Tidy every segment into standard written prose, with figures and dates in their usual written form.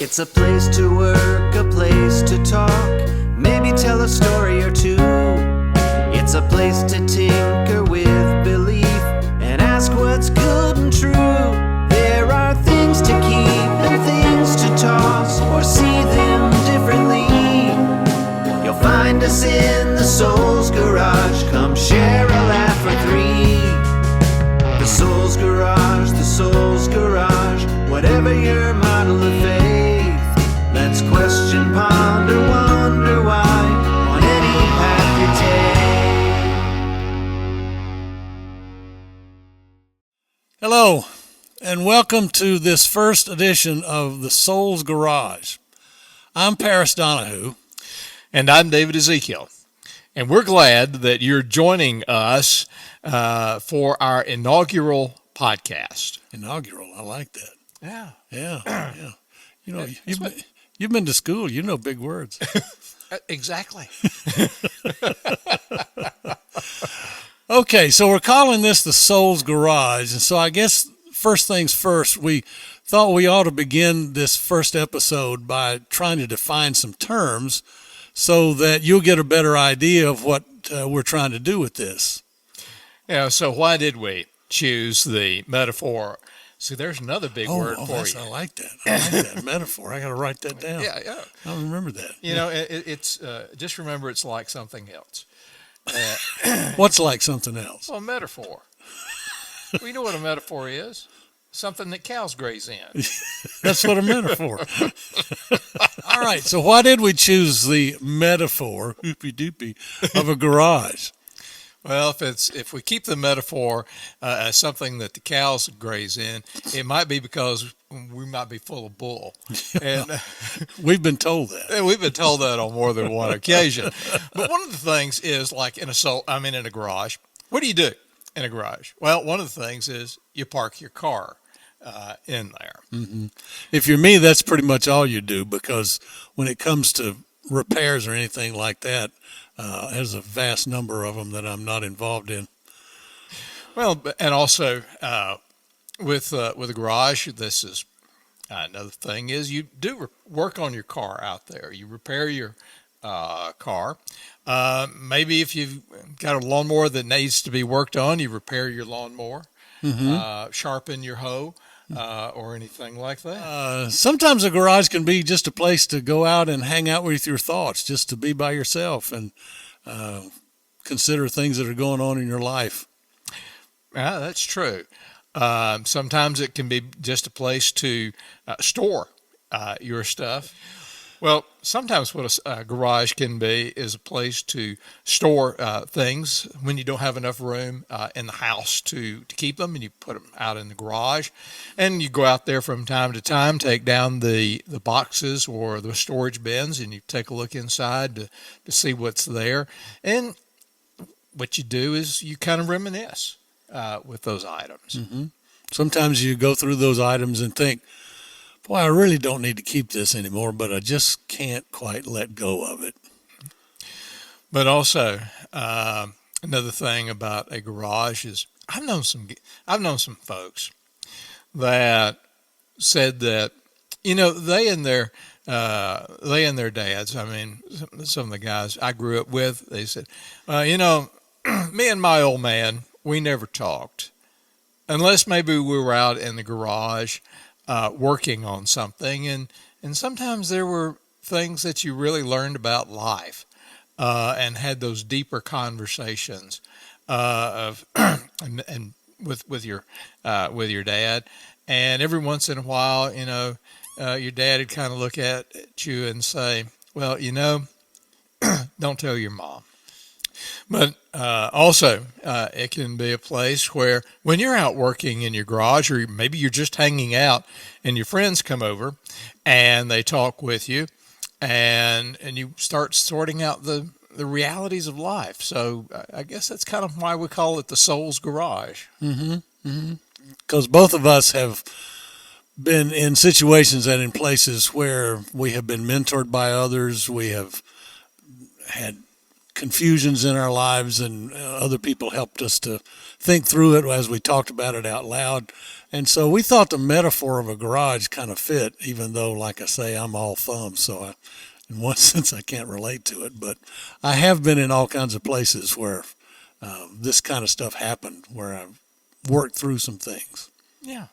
It's a place to work, a place to talk, maybe tell a story or two. It's a place to tinker with belief and ask what's good and true. There are things to keep and things to toss or see them differently. You'll find us in the Soul's Garage. Come share a laugh or three. The Soul's Garage, the Soul's Garage. Whatever your model of faith, let's question, ponder, wonder why on any path you take. Hello, and welcome to this first edition of the Soul's Garage. I'm Paris Donahue. And I'm David Ezekiel. And we're glad that you're joining us for our inaugural podcast. Inaugural, I like that. Yeah. You know, you've been to school. You know big words. Exactly. Okay, so we're calling this the Soul's Garage. And so I guess first things first, we thought we ought to begin this first episode by trying to define some terms so that you'll get a better idea of what we're trying to do with this. Yeah, so why did we choose the metaphor? See, there's another big word for you. I like that. I like that metaphor. I got to write that down. Yeah. I'll remember that. You know, it's just remember it's like something else. What's like something else? Well, a metaphor. Well, you know what a metaphor is? Something that cows graze in. That's what a metaphor. All right. So why did we choose the metaphor, hoopy doopy, of a garage? Well, if we keep the metaphor as something that the cows graze in, it might be because we might be full of bull. And we've been told that. And we've been told that on more than one occasion. But one of the things is like in a garage. What do you do in a garage? Well, one of the things is you park your car in there. Mm-hmm. If you're me, that's pretty much all you do, because when it comes to repairs or anything like that, there's a vast number of them that I'm not involved in. Well, and also with a garage, this is another thing is you do work on your car out there. You repair your car. Maybe if you've got a lawnmower that needs to be worked on, you repair your lawnmower, sharpen your hoe, or anything like that. Sometimes a garage can be just a place to go out and hang out with your thoughts, just to be by yourself and consider things that are going on in your life. Yeah, that's true. Sometimes it can be just a place to store your stuff. Well, sometimes what a garage can be is a place to store things when you don't have enough room in the house to keep them, and you put them out in the garage. And you go out there from time to time, take down the boxes or the storage bins, and you take a look inside to see what's there. And what you do is you kind of reminisce with those items. Mm-hmm. Sometimes you go through those items and think, boy, I really don't need to keep this anymore, but I just can't quite let go of it. But also, another thing about a garage is I've known some folks that said that, you know, they and their dads, I mean, some of the guys I grew up with, they said, you know, me and my old man, we never talked unless maybe we were out in the garage working on something, and sometimes there were things that you really learned about life and had those deeper conversations of and with your dad. And every once in a while, you know, your dad would kind of look at you and say, well, you know, don't tell your mom. But also, it can be a place where when you're out working in your garage, or maybe you're just hanging out and your friends come over and they talk with you, and you start sorting out the realities of life. So I guess that's kind of why we call it the Soul's Garage. Mm-hmm. Mm-hmm. Because both of us have been in situations and in places where we have been mentored by others. We have had confusions in our lives, and other people helped us to think through it as we talked about it out loud. And so we thought the metaphor of a garage kind of fit, even though, like I say, I'm all thumbs, so in one sense I can't relate to it. But I have been in all kinds of places where this kind of stuff happened, where I've worked through some things. Yeah.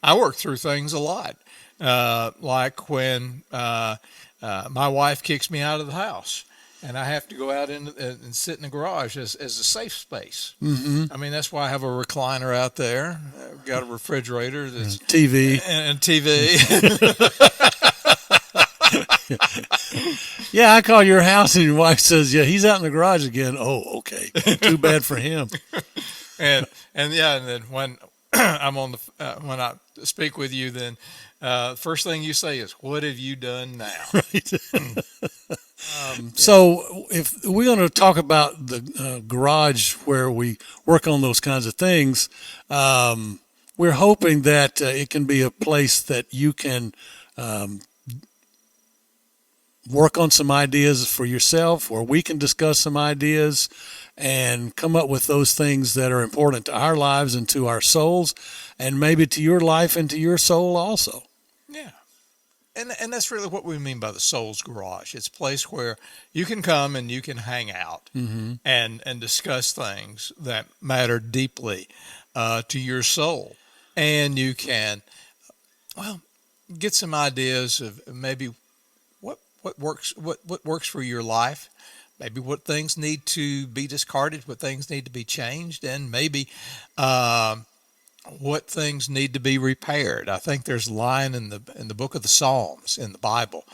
I work through things a lot, like when my wife kicks me out of the house. And I have to go out and sit in the garage as a safe space. I mean, that's why I have a recliner out there. I've got a refrigerator, that's TV. and TV. Yeah, I call your house and your wife says, yeah, he's out in the garage again. Oh, okay. Too bad for him. and then when I'm on when I speak with you, then first thing you say is, "What have you done now?" So if we're going to talk about the garage where we work on those kinds of things, we're hoping that it can be a place that you can work on some ideas for yourself, where we can discuss some ideas and come up with those things that are important to our lives and to our souls, and maybe to your life and to your soul also. Yeah. And that's really what we mean by the Soul's Garage. It's a place where you can come and you can hang out and discuss things that matter deeply to your soul. And you can, get some ideas of maybe what works for your life, maybe what things need to be discarded, what things need to be changed, and maybe what things need to be repaired. I think there's a line in the book of the Psalms in the Bible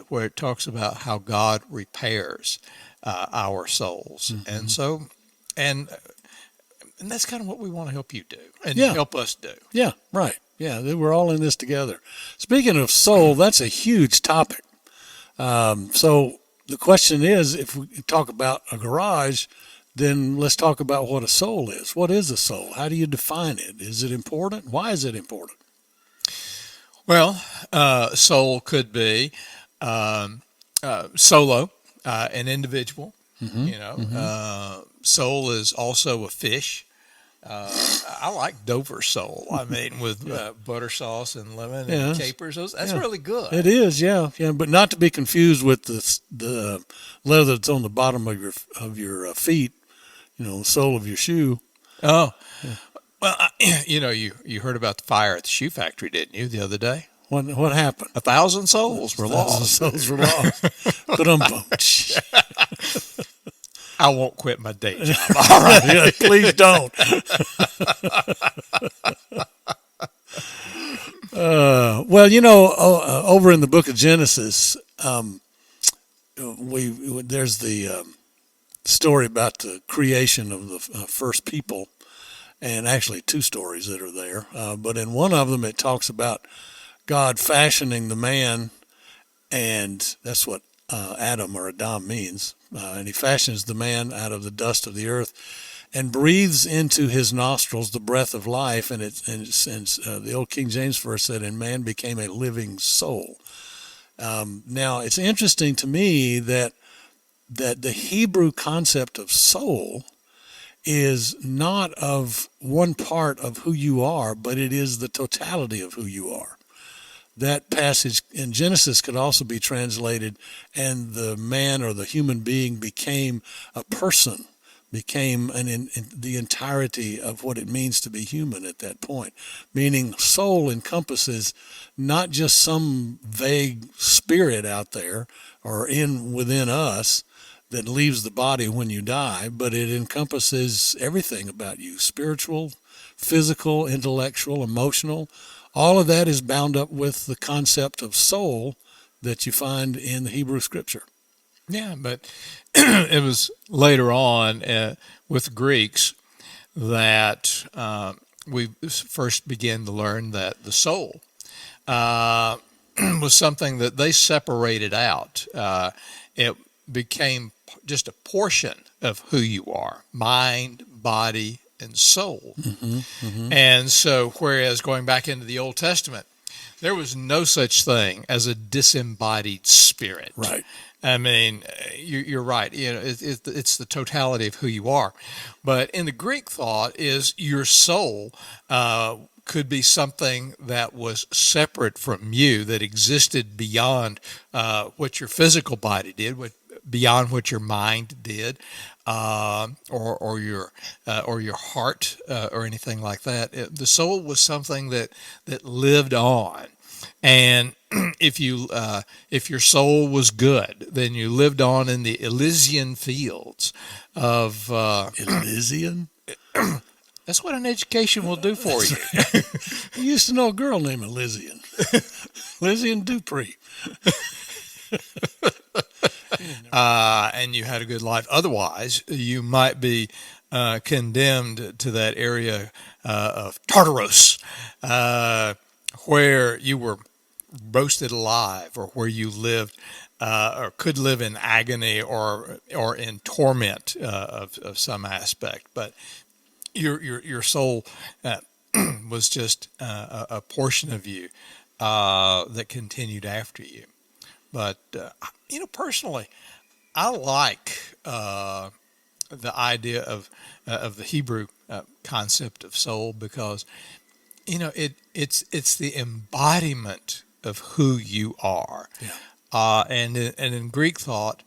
where it talks about how God repairs our souls, and so and that's kind of what we want to help you do and help us do. Yeah, right. Yeah, we're all in this together. Speaking of soul, that's a huge topic. So the question is, if we talk about a garage, then let's talk about what a soul is. What is a soul? How do you define it? Is it important? Why is it important? Well, soul could be solo, an individual. Soul is also a fish. I like Dover sole. I mean, with butter sauce and lemon and capers. That's really good. It is, yeah, but not to be confused with the leather that's on the bottom of your feet. The sole of your shoe. Oh, yeah. Well, you heard about the fire at the shoe factory, didn't you, the other day? What happened? 1,000 souls were lost. Souls were lost. Ba-dum-bum. I won't quit my day job. All right. Yeah, please don't. Over in the book of Genesis, there's the story about the creation of the first people, and actually two stories that are there. But in one of them, it talks about God fashioning the man, and that's what Adam or Adam means. And he fashions the man out of the dust of the earth and breathes into his nostrils the breath of life. And the old King James verse said, and man became a living soul. Now, it's interesting to me that the Hebrew concept of soul is not of one part of who you are, but it is the totality of who you are. That passage in Genesis could also be translated, and the man or the human being became a person, became the entirety of what it means to be human at that point. Meaning soul encompasses not just some vague spirit out there or within us that leaves the body when you die, but it encompasses everything about you, spiritual, physical, intellectual, emotional. All of that is bound up with the concept of soul that you find in the Hebrew Scripture. Yeah, but it was later on with the Greeks that we first began to learn that the soul was something that they separated out. It became just a portion of who you are, mind, body, and soul. And so, whereas going back into the Old Testament, there was no such thing as a disembodied spirit. Right. I mean, you're right. It's the totality of who you are. But in the Greek thought, is your soul could be something that was separate from you, that existed beyond what your physical body did, beyond what your mind did, or your heart, or anything like that. The soul was something that lived on, and if your soul was good, then you lived on in the Elysian fields of Elysian? That's what an education will do for you. I used to know a girl named Elysian. Elysian Dupree. And you had a good life. Otherwise, you might be condemned to that area of Tartarus, where you were roasted alive, or where you lived or could live in agony or in torment of some aspect. But your soul was just a portion of you that continued after you. But personally, I like the idea of the Hebrew concept of soul, because it's the embodiment of who you are. Yeah. And in Greek thought,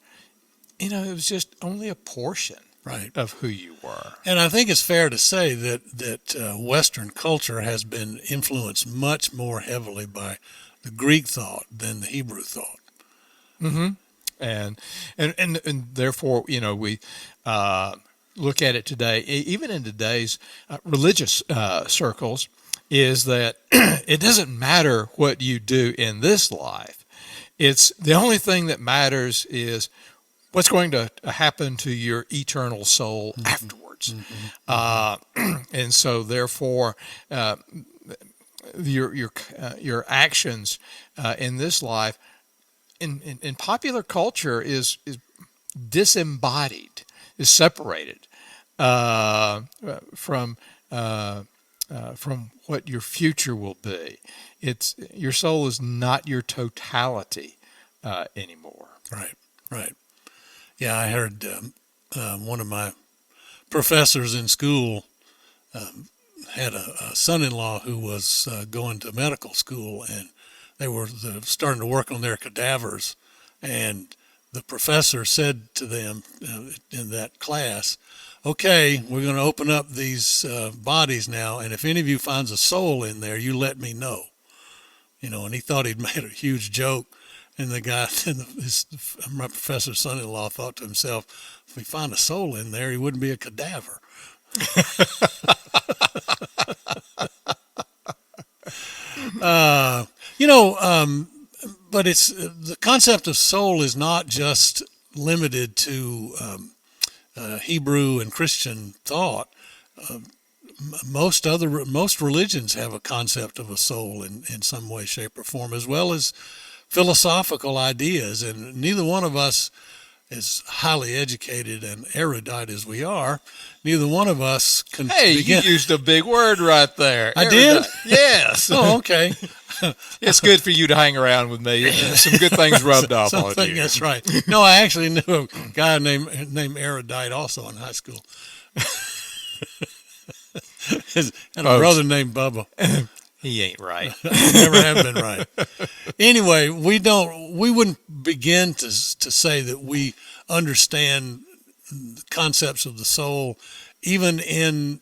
it was just only a portion. Right. Of who you were. And I think it's fair to say that Western culture has been influenced much more heavily by the Greek thought than the Hebrew thought. Mm-hmm. And therefore, we look at it today, even in today's religious circles, is that it doesn't matter what you do in this life. It's the only thing that matters is what's going to happen to your eternal soul afterwards. And so, therefore, your actions in this life, in popular culture, is disembodied, is separated from what your future will be. It's your soul is not your totality anymore. Right. Yeah, I heard one of my professors in school had a son-in-law who was going to medical school, and they were starting to work on their cadavers. And the professor said to them in that class, "Okay, we're going to open up these bodies now, and if any of you finds a soul in there, you let me know." And he thought he'd made a huge joke. And the guy, my professor's son-in-law, thought to himself, if we find a soul in there, he wouldn't be a cadaver. But it's the concept of soul is not just limited to Hebrew and Christian thought. Most religions have a concept of a soul in some way, shape, or form, as well as philosophical ideas, and neither one of us, as highly educated and erudite as we are, neither one of us can begin. You used a big word right there. I did? Yes. Oh, okay. It's good for you to hang around with me. Some good things rubbed off on you. That's right. No, I actually knew a guy named Erudite also in high school. And a brother named Bubba. He ain't right. Never have been right. Anyway, we wouldn't begin to say that we understand concepts of the soul, even in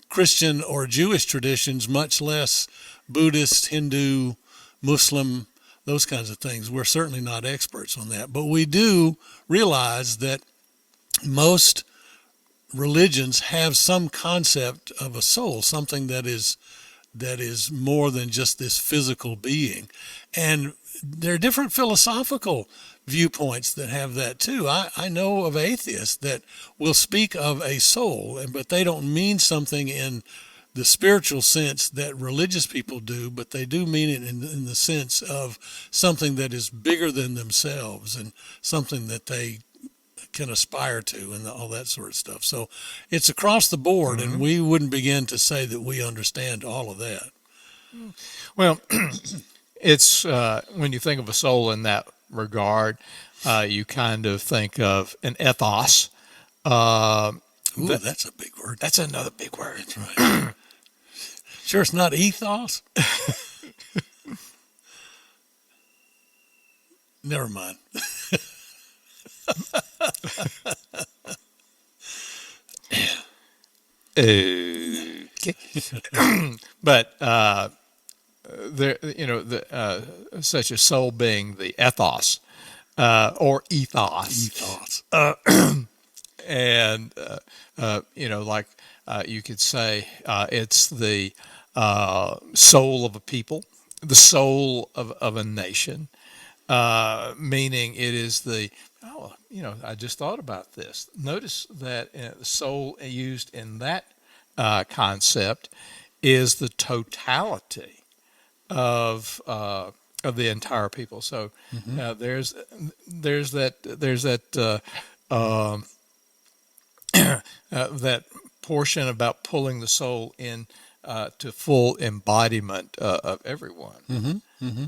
Christian or Jewish traditions, much less Buddhist, Hindu, Muslim, those kinds of things. We're certainly not experts on that, but we do realize that most religions have some concept of a soul, something that is more than just this physical being. And there are different philosophical viewpoints that have that too. I know of atheists that will speak of a soul, but they don't mean something in the spiritual sense that religious people do, but they do mean it in the sense of something that is bigger than themselves and something that they can aspire to and all that sort of stuff. So it's across the board, and we wouldn't begin to say that we understand all of that. Well, it's when you think of a soul in that regard, you kind of think of an ethos. Ooh, that's a big word. That's another big word. That's right. Sure, it's not ethos. Never mind. But there, such a soul being the ethos or ethos. Ethos. And like you could say it's the soul of a people, the soul of a nation, meaning it is the I just thought about this. Notice that the soul used in that concept is the totality of the entire people. So there's that that portion about pulling the soul in to full embodiment of everyone. Mm-hmm. Mm-hmm.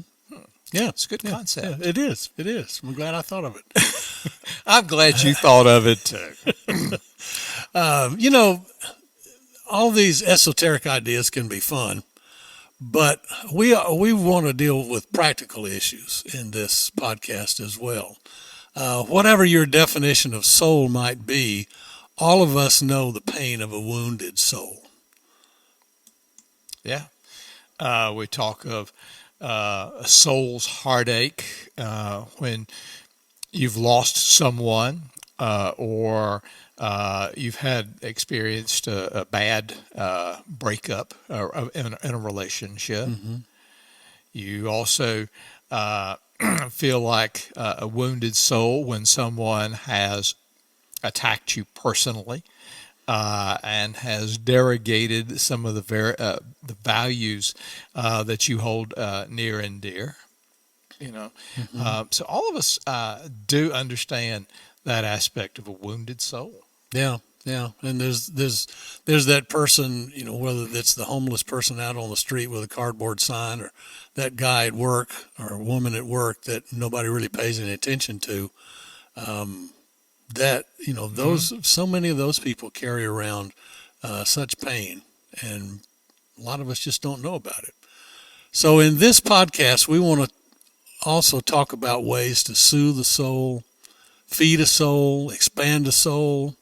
Yeah, it's a good concept. Yeah, it is. It is. I'm glad I thought of it. I'm glad you thought of it too. All these esoteric ideas can be fun, but we want to deal with practical issues in this podcast as well. Whatever your definition of soul might be, all of us know the pain of a wounded soul. Yeah. We talk of a soul's heartache when you've lost someone or you've experienced a bad breakup in a relationship. Mm-hmm. You also feel like a wounded soul when someone has attacked you personally and has derogated some of the values that you hold near and dear. So all of us do understand that aspect of a wounded soul. Yeah, yeah. And there's that person, whether it's the homeless person out on the street with a cardboard sign, or that guy at work or a woman at work that nobody really pays any attention to. So many of those people carry around such pain, and a lot of us just don't know about it. So in this podcast, we want to also talk about ways to soothe the soul, feed a soul, expand a soul,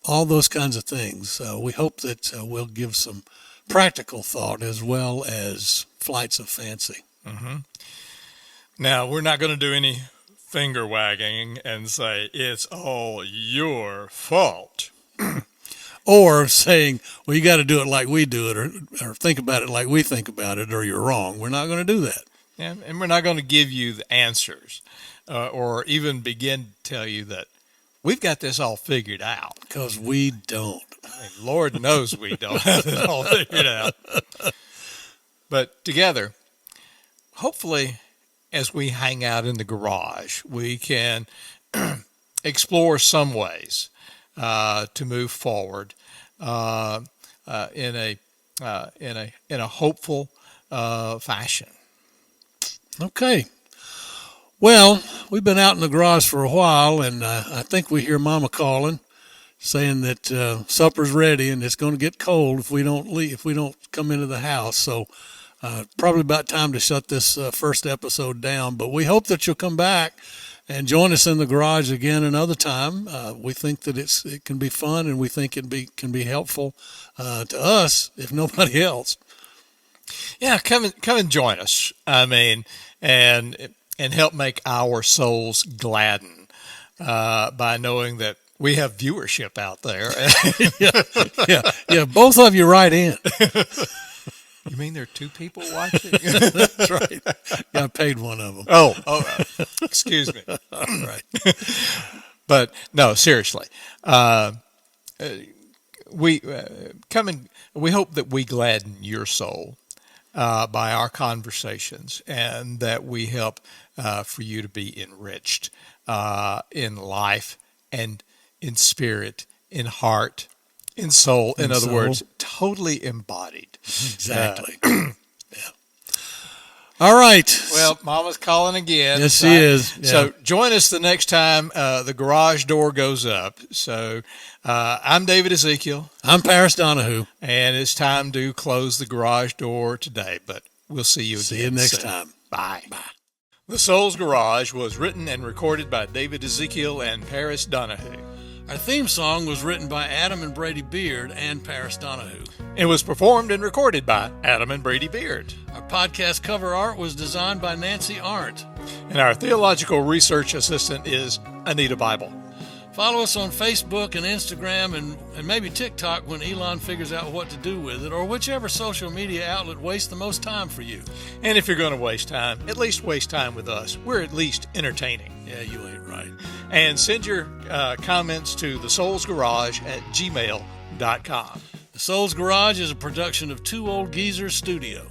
all those kinds of things. We hope that we'll give some practical thought as well as flights of fancy. Mm-hmm. Now, we're not going to do any finger wagging and say it's all your fault, or saying, well, you got to do it like we do it, or think about it like we think about it, or you're wrong. We're not going to do that. And we're not going to give you the answers or even begin to tell you that we've got this all figured out, because we don't. Lord knows we don't have it all figured out. But together, hopefully, as we hang out in the garage, we can explore some ways to move forward in a hopeful fashion. Okay. Well, we've been out in the garage for a while, and I think we hear Mama calling, saying that supper's ready, and it's going to get cold if we don't come into the house. So. Probably about time to shut this first episode down, but we hope that you'll come back and join us in the garage again another time. We think that it can be fun, and we think it can be helpful to us, if nobody else. Yeah, come and join us. I mean, and help make our souls gladden by knowing that we have viewership out there. Yeah. Both of you write in. You mean there are two people watching? That's right. Yeah, I paid one of them. Oh, excuse me. All right. But no, seriously, we we hope that we gladden your soul by our conversations, and that we help for you to be enriched in life and in spirit, in heart, in soul. In other words, totally embodied. Exactly. Yeah. All right. Well, Mama's calling again. Yes, she is. Yeah. So join us the next time the garage door goes up. So I'm David Ezekiel. I'm Paris Donahue. And it's time to close the garage door today. But we'll see you again. See you next soon. time. Bye. Bye. The Soul's Garage was written and recorded by David Ezekiel and Paris Donahue. Our theme song was written by Adam and Brady Beard and Paris Donahue. It was performed and recorded by Adam and Brady Beard. Our podcast cover art was designed by Nancy Arndt. And our theological research assistant is Anita Bible. Follow us on Facebook and Instagram and maybe TikTok when Elon figures out what to do with it, or whichever social media outlet wastes the most time for you. And if you're going to waste time, at least waste time with us. We're at least entertaining. Yeah, you ain't right. And send your comments to thesoulsgarage@gmail.com. The Soul's Garage is a production of Two Old Geezers Studio.